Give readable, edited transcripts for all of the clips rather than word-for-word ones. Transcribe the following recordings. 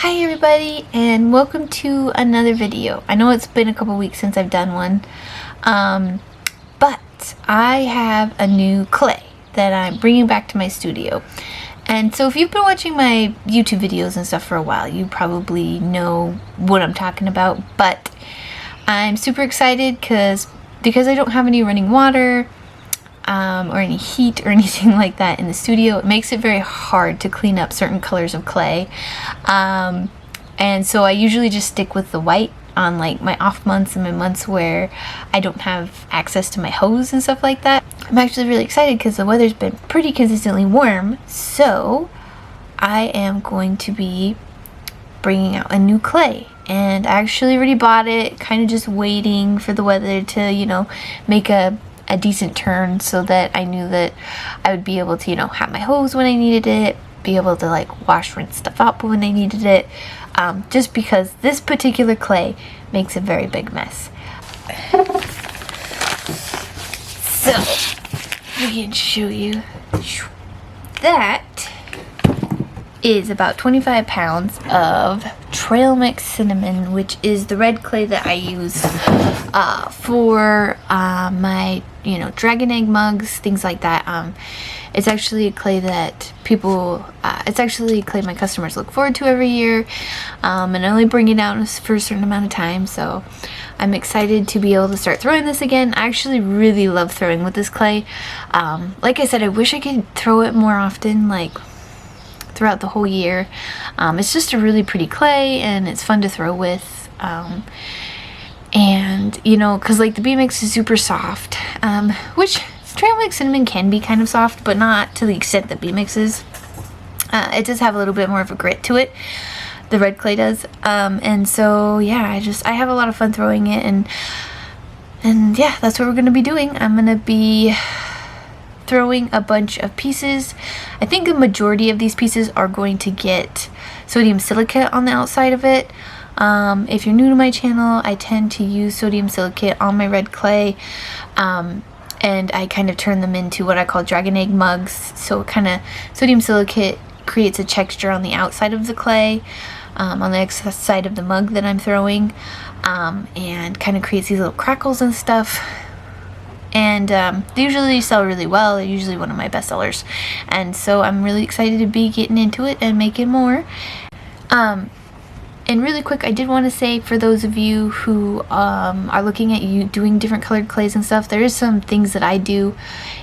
Hi everybody, and welcome to another video. I know it's been a couple weeks since I've done one, but I have a new clay that I'm bringing back to my studio. And so if you've been watching my YouTube videos and stuff for a while, you probably know what I'm talking about, but I'm super excited because I don't have any running water or any heat or anything like that in the studio. It makes it very hard to clean up certain colors of clay, and so I usually just stick with the white on like my off months and my months where I don't have access to my hose and stuff like that. I'm actually really excited because the weather's been pretty consistently warm, so I am going to be bringing out a new clay. And I actually already bought it, kind of just waiting for the weather to, make a decent turn so that I knew that I would be able to, have my hose when I needed it, be able to like wash, rinse stuff up when I needed it, just because this particular clay makes a very big mess. So, I can show you. That is about 25 pounds of trail mix cinnamon, which is the red clay that I use for my dragon egg mugs, things like that. It's actually a clay that it's actually a clay my customers look forward to every year, and I only bring it out for a certain amount of time, so I'm excited to be able to start throwing this again. I actually really love throwing with this clay. Like I said, I wish I could throw it more often, like throughout the whole year. It's just a really pretty clay and it's fun to throw with, and because like the B-Mix is super soft, which trail mix cinnamon can be kind of soft, but not to the extent that B-Mix is. It does have a little bit more of a grit to it, the red clay does, and so yeah, I have a lot of fun throwing it, and yeah, that's what we're gonna be doing. I'm gonna be throwing a bunch of pieces. I think a majority of these pieces are going to get sodium silicate on the outside of it. If you're new to my channel, I tend to use sodium silicate on my red clay, and I kind of turn them into what I call dragon egg mugs. So sodium silicate creates a texture on the outside of the clay, on the excess side of the mug that I'm throwing, and kind of creates these little crackles and stuff. And they usually sell really well. They're usually one of my best sellers, and so I'm really excited to be getting into it and making more. And really quick, I did want to say, for those of you who are looking at you doing different colored clays and stuff, there is some things that I do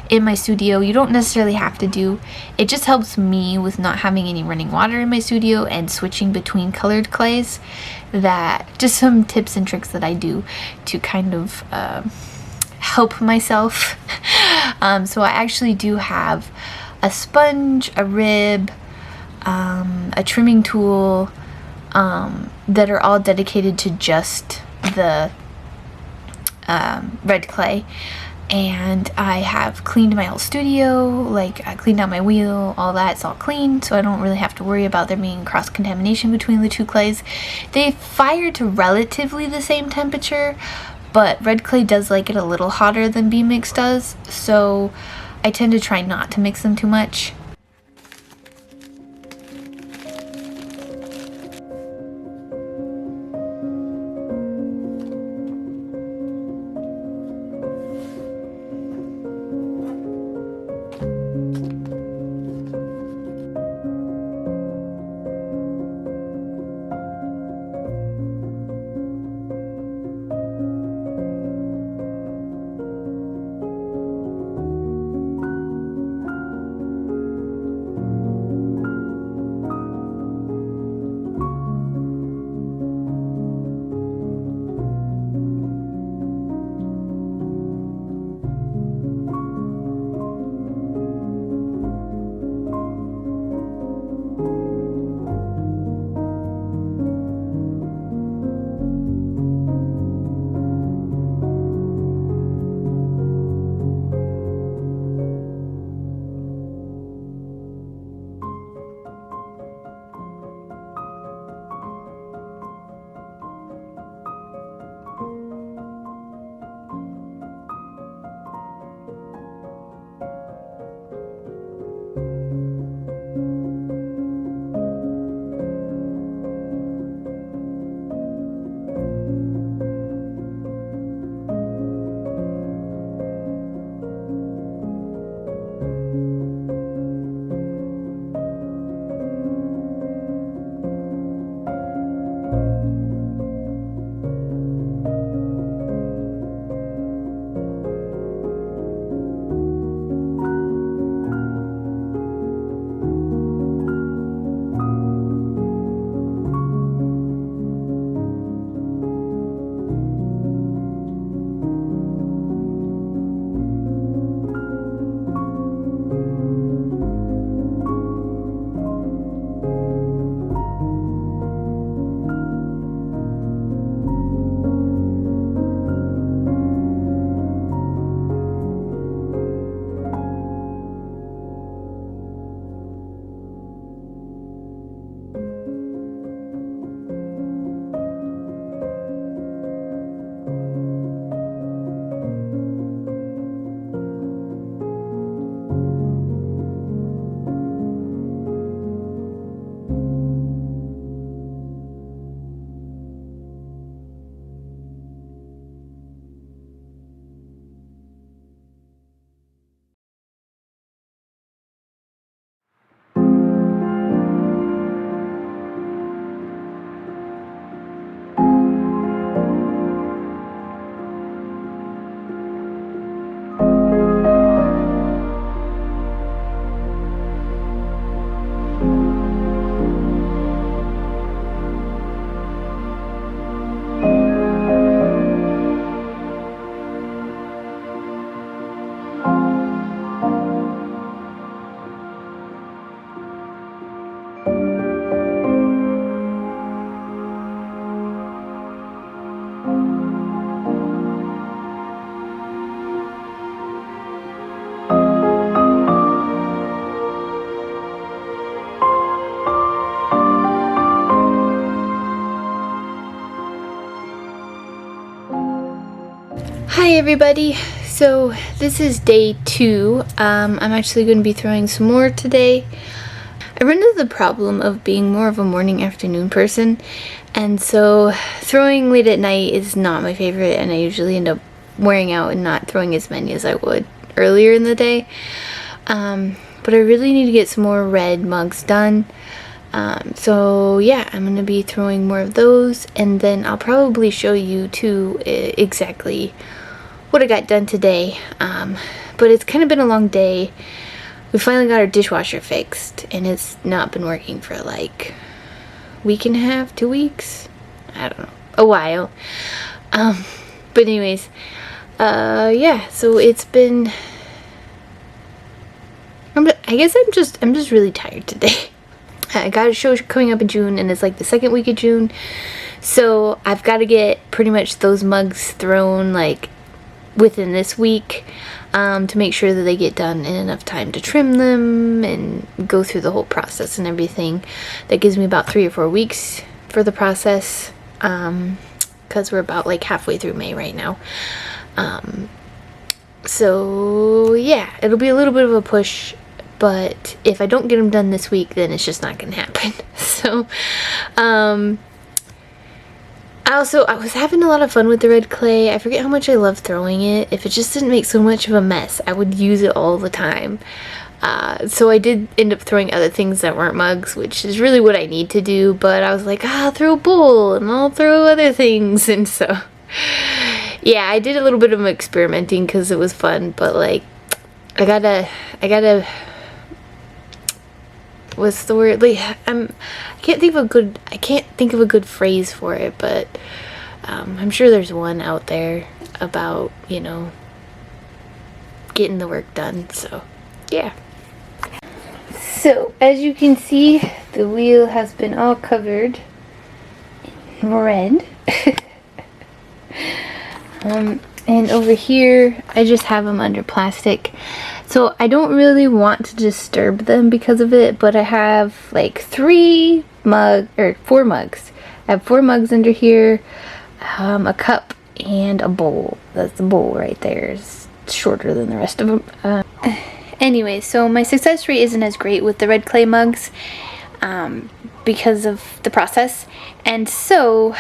in my studio you don't necessarily have to do. It just helps me with not having any running water in my studio and switching between colored clays. That just some tips and tricks that I do to kind of help myself. So I actually do have a sponge, a rib, a trimming tool, that are all dedicated to just the red clay. And I have cleaned my whole studio, like I cleaned out my wheel, all that's all clean, so I don't really have to worry about there being cross-contamination between the two clays. They fire to relatively the same temperature, but red clay does like it a little hotter than B-Mix does, so I tend to try not to mix them too much. Hi everybody! So this is day 2. I'm actually going to be throwing some more today. I run into the problem of being more of a morning afternoon person, and so throwing late at night is not my favorite, and I usually end up wearing out and not throwing as many as I would earlier in the day. But I really need to get some more red mugs done. So yeah, I'm gonna be throwing more of those, and then I'll probably show you too exactly what I got done today. But it's kind of been a long day. We finally got our dishwasher fixed, and it's not been working for like a week and a half, 2 weeks, I don't know, a while. But anyways, yeah, so it's been, I guess I'm just really tired today. I got a show coming up in June, and it's like the second week of June, so I've got to get pretty much those mugs thrown like within this week, to make sure that they get done in enough time to trim them and go through the whole process and everything. That gives me about 3 or 4 weeks for the process, because we're about like halfway through May right now. So yeah, it'll be a little bit of a push, but if I don't get them done this week, then it's just not gonna happen. So I was having a lot of fun with the red clay. I forget how much I love throwing it. If it just didn't make so much of a mess, I would use it all the time. So I did end up throwing other things that weren't mugs, which is really what I need to do, but I was like, I'll throw a bowl and I'll throw other things. And so yeah, I did a little bit of experimenting because it was fun, but like I gotta what's the word? Like I can't think of a good phrase for it, but I'm sure there's one out there about, you know, getting the work done. So yeah. So as you can see, the wheel has been all covered in red. And over here, I just have them under plastic. So I don't really want to disturb them because of it, but I have like 4 mugs. I have 4 mugs under here, a cup, and a bowl. That's the bowl right there. It's shorter than the rest of them. Anyway, so my success rate isn't as great with the red clay mugs, because of the process. And so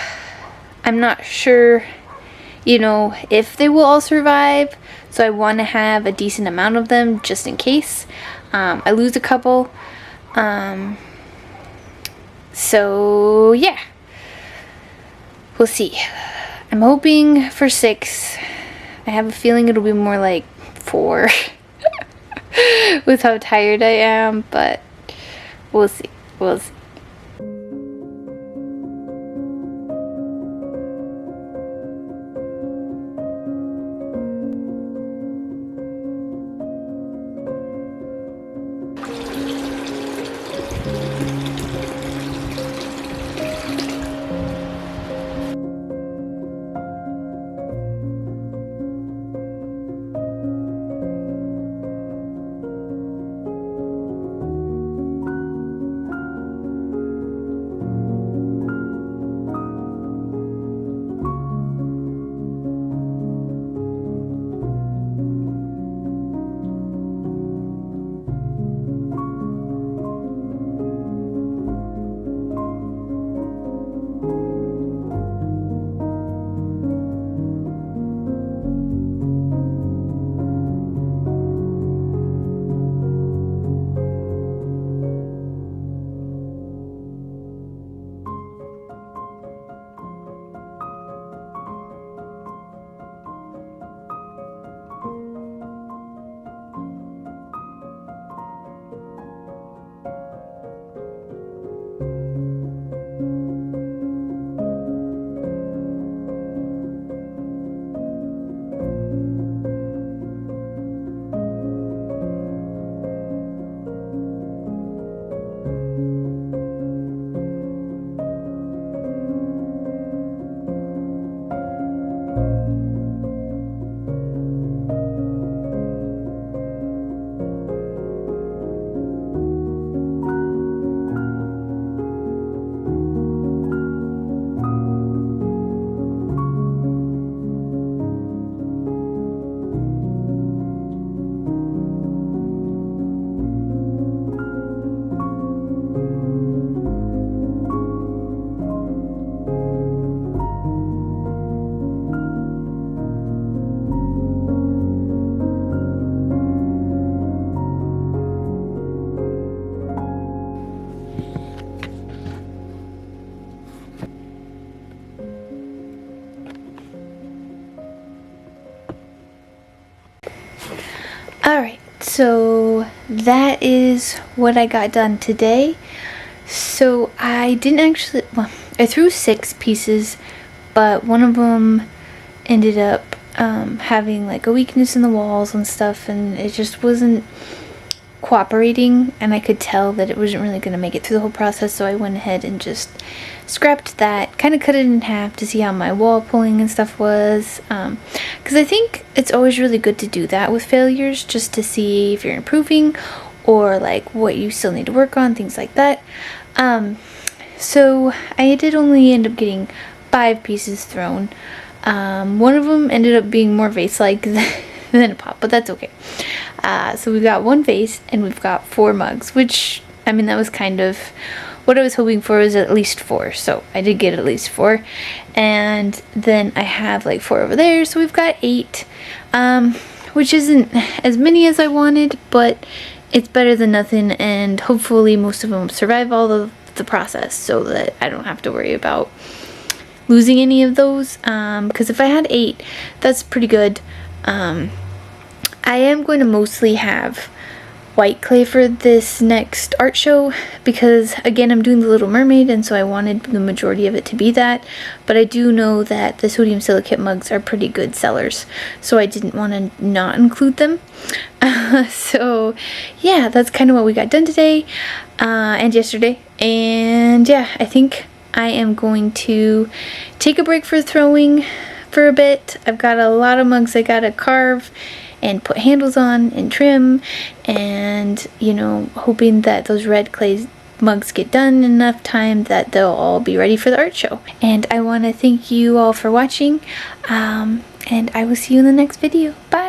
I'm not sure, you know, if they will all survive, so I want to have a decent amount of them just in case I lose a couple. So yeah, we'll see. I'm hoping for 6. I have a feeling it'll be more like 4 with how tired I am, but we'll see. We'll see. Alright, so that is what I got done today. So I didn't actually, well, I threw 6 pieces, but one of them ended up having like a weakness in the walls and stuff, and it just wasn't cooperating, and I could tell that it wasn't really going to make it through the whole process, so I went ahead and just scrapped that, kind of cut it in half to see how my wall pulling and stuff was, because I think it's always really good to do that with failures, just to see if you're improving or like what you still need to work on, things like that. So I did only end up getting 5 pieces thrown. One of them ended up being more vase-like than a pot, but that's okay. So we've got 1 vase and we've got 4 mugs, which, I mean, that was kind of what I was hoping for, was at least 4, so I did get at least 4. And then I have like 4 over there, so we've got 8, which isn't as many as I wanted, but it's better than nothing, and hopefully most of them survive all of the process so that I don't have to worry about losing any of those, because if I had 8, that's pretty good. I am going to mostly have white clay for this next art show, because again, I'm doing the Little Mermaid, and so I wanted the majority of it to be that, but I do know that the sodium silicate mugs are pretty good sellers, so I didn't want to not include them. So yeah, that's kind of what we got done today and yesterday, and yeah, I think I am going to take a break for throwing for a bit. I've got a lot of mugs I gotta carve and put handles on and trim, and you know, hoping that those red clay mugs get done in enough time that they'll all be ready for the art show. And I want to thank you all for watching, and I will see you in the next video. Bye!